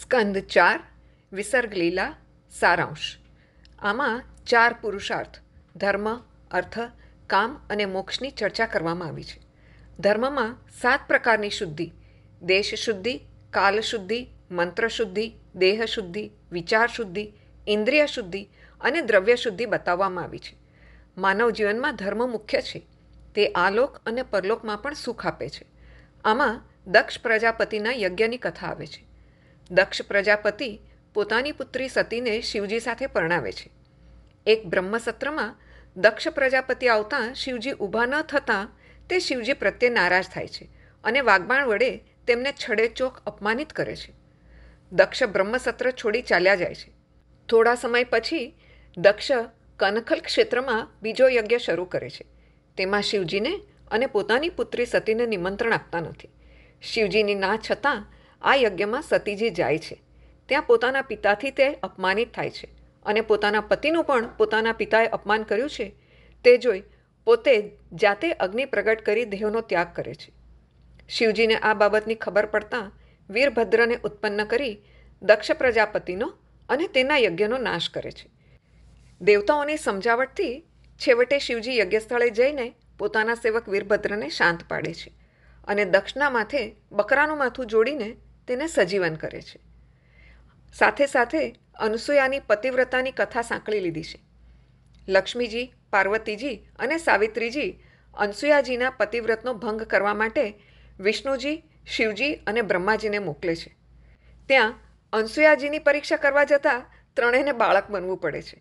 સ્કંદ 4 વિસર્ગ લીલા સારાંશ. આમાં 4 પુરુષાર્થ ધર્મ, અર્થ, કામ અને મોક્ષની ચર્ચા કરવામાં આવી છે. ધર્મમાં 7 પ્રકારની શુદ્ધિ, દેશ શુદ્ધિ, કાલ શુદ્ધિ, મંત્ર શુદ્ધિ, દેહ શુદ્ધિ, વિચાર શુદ્ધિ, ઇન્દ્રિય શુદ્ધિ અને દ્રવ્ય શુદ્ધિ બતાવવામાં આવી છે. માનવ જીવનમાં ધર્મ મુખ્ય છે. તે આલોક અને પરલોકમાં પણ સુખ આપે છે. આમાં દક્ષ પ્રજાપતિના યજ્ઞની કથા આવે છે. દક્ષ પ્રજાપતિ પોતાની પુત્રી સતીને શિવજી સાથે પરણાવે છે. એક બ્રહ્મસત્રમાં દક્ષ પ્રજાપતિ આવતા શિવજી ઊભા ન થતાં તે શિવજી પ્રત્યે નારાજ થાય છે અને વાગ્બાણ વડે તેમને છડેચોક અપમાનિત કરે છે. દક્ષ બ્રહ્મસત્ર છોડી ચાલ્યા જાય છે. થોડા સમય પછી દક્ષ કનખલ ક્ષેત્રમાં બીજો યજ્ઞ શરૂ કરે છે. તેમાં શિવજીને અને પોતાની પુત્રી સતીને નિમંત્રણ આપતા નથી. શિવજીની ના છતાં આ યજ્ઞમાં સતીજી જાય છે. ત્યાં પોતાના પિતાથી તે અપમાનિત થાય છે અને પોતાના પતિનું પણ પોતાના પિતાએ અપમાન કર્યું છે તે જોઈ પોતે જાતે અગ્નિ પ્રગટ કરી દેહનો ત્યાગ કરે છે. શિવજીને આ બાબતની ખબર પડતાં વીરભદ્રને ઉત્પન્ન કરી દક્ષ પ્રજાપતિનો અને તેના યજ્ઞનો નાશ કરે છે. દેવતાઓની સમજાવટથી છેવટે શિવજી યજ્ઞસ્થળે જઈને પોતાના સેવક વીરભદ્રને શાંત પાડે છે અને દક્ષના માથે બકરાનું માથું જોડીને તેને સજીવન કરે છે. સાથે સાથે અનસૂયાની પતિવ્રતાની કથા સાંકળી લીધી છે. લક્ષ્મીજી, પાર્વતીજી અને સાવિત્રીજી અનસૂયાજીના પતિવ્રતનો ભંગ કરવા માટે વિષ્ણુજી, શિવજી અને બ્રહ્માજીને મોકલે છે. ત્યાં અનસૂયાજીની પરીક્ષા કરવા જતાં ત્રણેયને બાળક બનવું પડે છે.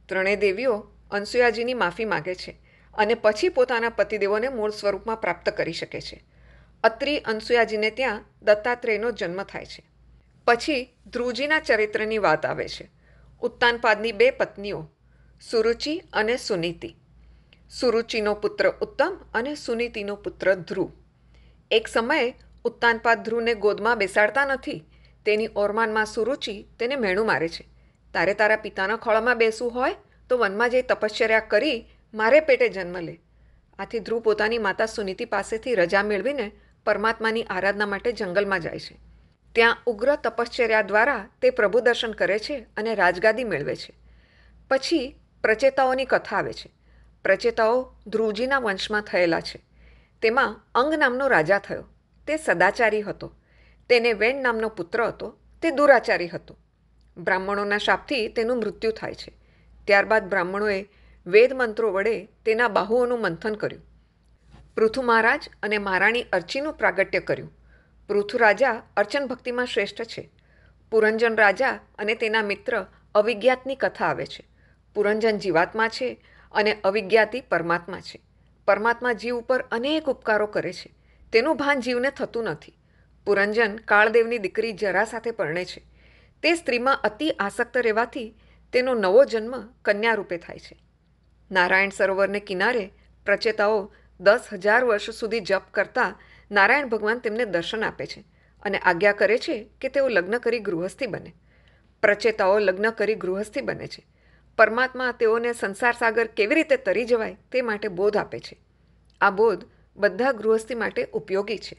ત્રણેય દેવીઓ અનસૂયાજીની માફી માગે છે અને પછી પોતાના પતિદેવોને મૂળ સ્વરૂપમાં પ્રાપ્ત કરી શકે છે. અત્રિ અનસૂયાજીને ત્યાં દત્તાત્રેયનો જન્મ થાય છે. પછી ધ્રુવજીના ચરિત્રની વાત આવે છે. ઉત્તાનપાદની 2 પત્નીઓ સુરુચિ અને સુનીતિ. સુરુચિનો પુત્ર ઉત્તમ અને સુનીતિનો પુત્ર ધ્રુવ. એક સમયે ઉત્તાનપાદ ધ્રુવને ગોદમાં બેસાડતા નથી. તેની ઓરમાનમાં સુરુચિ તેને મેણું મારે છે. તારે તારા પિતાના ખોળામાં બેસવું હોય તો વનમાં જઈ તપશ્ચર્યા કરી મારે પેટે જન્મ લે. આથી ધ્રુવ પોતાની માતા સુનીતિ પાસેથી રજા મેળવીને પરમાત્માની આરાધના માટે જંગલમાં જાય છે. ત્યાં ઉગ્ર તપશ્ચર્યા દ્વારા તે પ્રભુ દર્શન કરે છે અને રાજગાદી મેળવે છે. પછી પ્રચેતાઓની કથા આવે છે. પ્રચેતાઓ ધ્રુવજીના વંશમાં થયેલા છે. તેમાં અંગ નામનો રાજા થયો. તે સદાચારી હતો. તેને વેણ નામનો પુત્ર હતો. તે દુરાચારી હતો. બ્રાહ્મણોના શાપથી તેનું મૃત્યુ થાય છે. ત્યારબાદ બ્રાહ્મણોએ વેદ મંત્રો વડે તેના બાહુઓનું મંથન કર્યું. પૃથુ મહારાજ અને મહારાણી અર્ચીનું પ્રાગટ્ય કર્યું. પૃથુ રાજા અર્ચન ભક્તિમાં શ્રેષ્ઠ છે. પુરંજન રાજા અને તેના મિત્ર અવિજ્ઞાતની કથા આવે છે. પુરંજન જીવાત્મા છે અને અવિજ્ઞાતી પરમાત્મા છે. પરમાત્મા જીવ ઉપર અનેક ઉપકારો કરે છે. તેનું ભાન જીવને થતું નથી. પુરંજન કાળદેવની દીકરી જરા સાથે પરણે છે. તે સ્ત્રીમાં અતિ આસક્ત રહેવાથી તેનો નવો જન્મ કન્યા રૂપે થાય છે. નારાયણ સરોવરને કિનારે પ્રચેતાઓ 10,000 વર્ષ સુધી જપ કરતા નારાયણ ભગવાન તેમને દર્શન આપે છે અને આજ્ઞા કરે છે કે તેઓ લગ્ન કરી ગૃહસ્થી બને. પ્રચેતાઓ લગ્ન કરી ગૃહસ્થી બને છે. પરમાત્મા તેઓને સંસાર સાગર કેવી રીતે તરી જવાય તે માટે બોધ આપે છે. આ બોધ બધા ગૃહસ્થી માટે ઉપયોગી છે.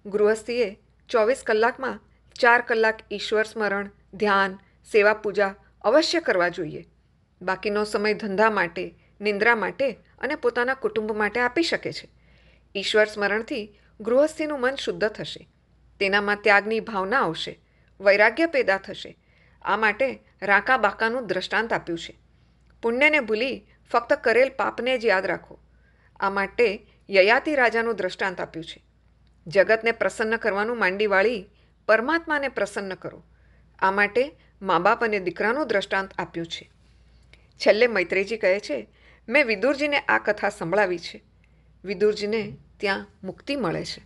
ગૃહસ્થીએ 24 કલાકમાં 4 કલાક ઈશ્વર સ્મરણ, ધ્યાન, સેવા પૂજા અવશ્ય કરવા જોઈએ. બાકીનો સમય ધંધા માટે, નિંદ્રા માટે અને પોતાના કુટુંબ માટે આપી શકે છે. ઈશ્વર સ્મરણથી ગૃહસ્થીનું મન શુદ્ધ થશે. તેનામાં ત્યાગની ભાવના આવશે. વૈરાગ્ય પેદા થશે. આ માટે રાંકા બાકાનું દ્રષ્ટાંત આપ્યું છે. પુણ્યને ભૂલી ફક્ત કરેલ પાપને જ યાદ રાખો. આ માટે યયાતિ રાજાનું દ્રષ્ટાંત આપ્યું છે. જગતને પ્રસન્ન કરવાનું માંડી વાળી પરમાત્માને પ્રસન્ન કરો. આ માટે મા બાપ અને દીકરાનું દ્રષ્ટાંત આપ્યું છે. છેલ્લે મૈત્રેયજી કહે છે, મેં વિદુરજીને આ કથા સંભળાવી છે. વિદુરજીને ત્યાં મુક્તિ મળે છે.